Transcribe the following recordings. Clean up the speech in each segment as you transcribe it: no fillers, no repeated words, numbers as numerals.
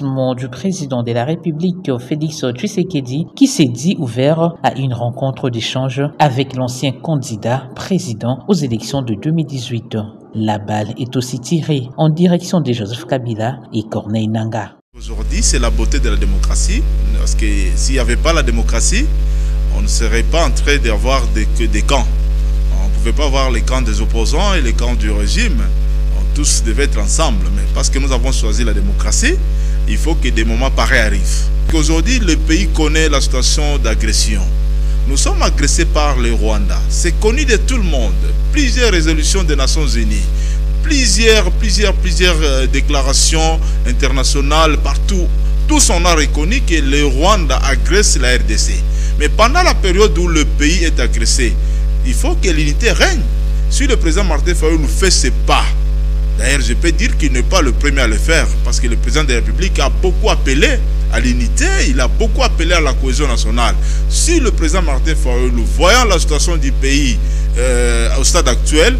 déplacement du président de la République, Félix Tshisekedi, qui s'est dit ouvert à une rencontre d'échange avec l'ancien candidat président aux élections de 2018. La balle est aussi tirée en direction de Joseph Kabila et Corneille Nangaa. Aujourd'hui, c'est la beauté de la démocratie, parce que s'il n'y avait pas la démocratie, on ne serait pas en train d'avoir des camps. On ne pouvait pas avoir les camps des opposants et les camps du régime. Tous devaient être ensemble, mais parce que nous avons choisi la démocratie, il faut que des moments pareils arrivent. Aujourd'hui, le pays connaît la situation d'agression. Nous sommes agressés par le Rwanda. C'est connu de tout le monde. Plusieurs résolutions des Nations Unies, plusieurs déclarations internationales partout. Tous on a reconnu que le Rwanda agresse la RDC. Mais pendant la période où le pays est agressé, il faut que l'unité règne. Si le président Martin Fayulu fait ses pas, d'ailleurs, je peux dire qu'il n'est pas le premier à le faire, parce que le président de la République a beaucoup appelé à l'unité, il a beaucoup appelé à la cohésion nationale. Si le président Martin Fayulu, voyant la situation du pays au stade actuel,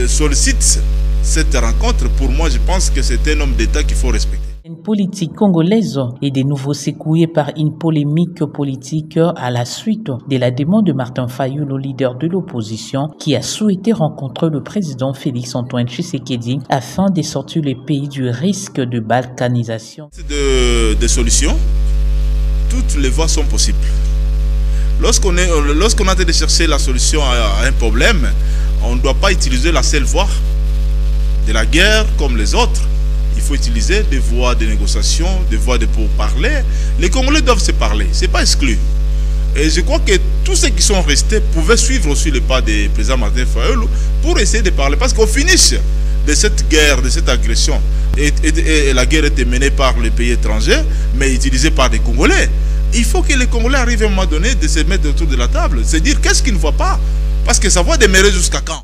sollicite cette rencontre, pour moi, je pense que c'est un homme d'État qu'il faut respecter. Une politique congolaise est de nouveau secouée par une polémique politique à la suite de la demande de Martin Fayulu, le leader de l'opposition, qui a souhaité rencontrer le président Félix-Antoine Tshisekedi afin de sortir le pays du risque de balkanisation. Des solutions, toutes les voies sont possibles. Lorsqu'on a de chercher la solution à un problème, on ne doit pas utiliser la seule voie de la guerre comme les autres. Il faut utiliser des voies de négociation, des voies de pourparler. Les Congolais doivent se parler, ce n'est pas exclu. Et je crois que tous ceux qui sont restés pouvaient suivre aussi le pas du président Martin Fayulu pour essayer de parler. Parce qu'au finish de cette guerre, de cette agression, et la guerre était menée par les pays étrangers, mais utilisée par les Congolais. Il faut que les Congolais arrivent à un moment donné de se mettre autour de la table, se dire qu'est-ce qu'ils ne voient pas. Parce que ça va demeurer jusqu'à quand?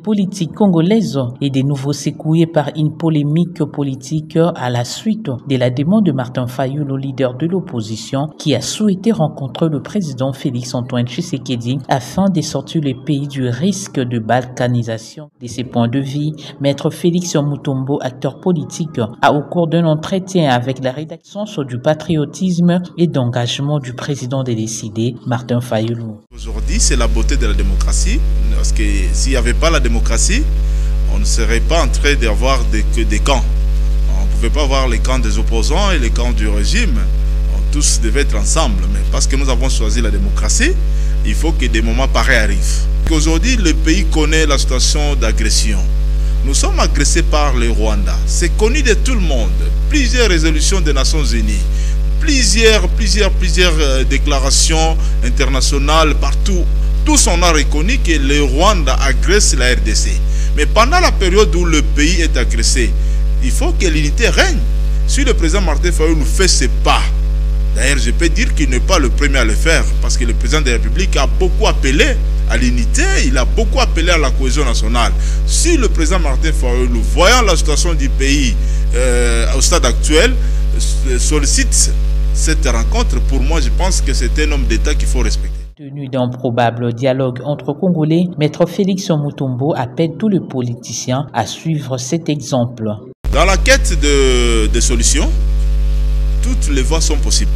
Politique congolaise est de nouveau secouée par une polémique politique à la suite de la demande de Martin Fayulu, le leader de l'opposition, qui a souhaité rencontrer le président Félix-Antoine Tshisekedi afin de sortir le pays du risque de balkanisation. De ses points de vue, Maître Félix Mutombo, acteur politique, a au cours d'un entretien avec la rédaction sur du patriotisme et d'engagement du président de décider, Martin Fayulu. Aujourd'hui, c'est la beauté de la démocratie, parce que s'il n'y avait pas la démocratie, on ne serait pas en train d'avoir des camps. On ne pouvait pas avoir les camps des opposants et les camps du régime. Tous devaient être ensemble. Mais parce que nous avons choisi la démocratie, il faut que des moments pareils arrivent. Aujourd'hui, le pays connaît la situation d'agression. Nous sommes agressés par le Rwanda. C'est connu de tout le monde. Plusieurs résolutions des Nations Unies. Plusieurs déclarations internationales partout. Tous on a reconnu que le Rwanda agresse la RDC. Mais pendant la période où le pays est agressé, il faut que l'unité règne. Si le président Martin Fayulu fait ses pas, d'ailleurs je peux dire qu'il n'est pas le premier à le faire, parce que le président de la République a beaucoup appelé à l'unité, il a beaucoup appelé à la cohésion nationale. Si le président Martin Fayulu, voyant la situation du pays au stade actuel, sollicite cette rencontre, pour moi je pense que c'est un homme d'État qu'il faut respecter. Tenu d'un probable dialogue entre Congolais, Maître Félix Mutombo appelle tous les politiciens à suivre cet exemple. Dans la quête de solutions, toutes les voies sont possibles.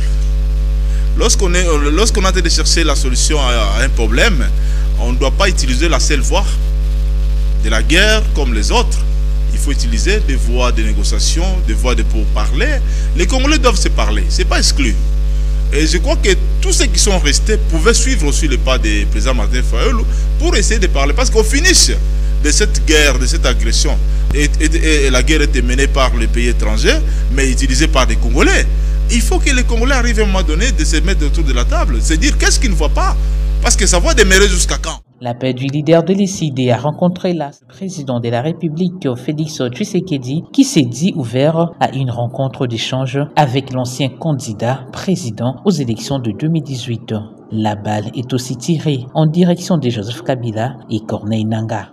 Lorsqu'on a de chercher la solution à un problème, on ne doit pas utiliser la seule voie de la guerre comme les autres. Il faut utiliser des voies de négociation, des voies de pourparler. Les Congolais doivent se parler, ce n'est pas exclu. Et je crois que tous ceux qui sont restés pouvaient suivre aussi le pas du président Martin Fayulu pour essayer de parler. Parce qu'au finish de cette guerre, de cette agression, et la guerre était menée par les pays étrangers, mais utilisée par des Congolais. Il faut que les Congolais arrivent à un moment donné de se mettre autour de la table, se dire qu'est-ce qu'ils ne voient pas. Parce que ça va demeurer jusqu'à quand? L'appel du leader de l'ECD a rencontré le président de la République, Félix Tshisekedi, qui s'est dit ouvert à une rencontre d'échange avec l'ancien candidat président aux élections de 2018. La balle est aussi tirée en direction de Joseph Kabila et Corneille Nangaa.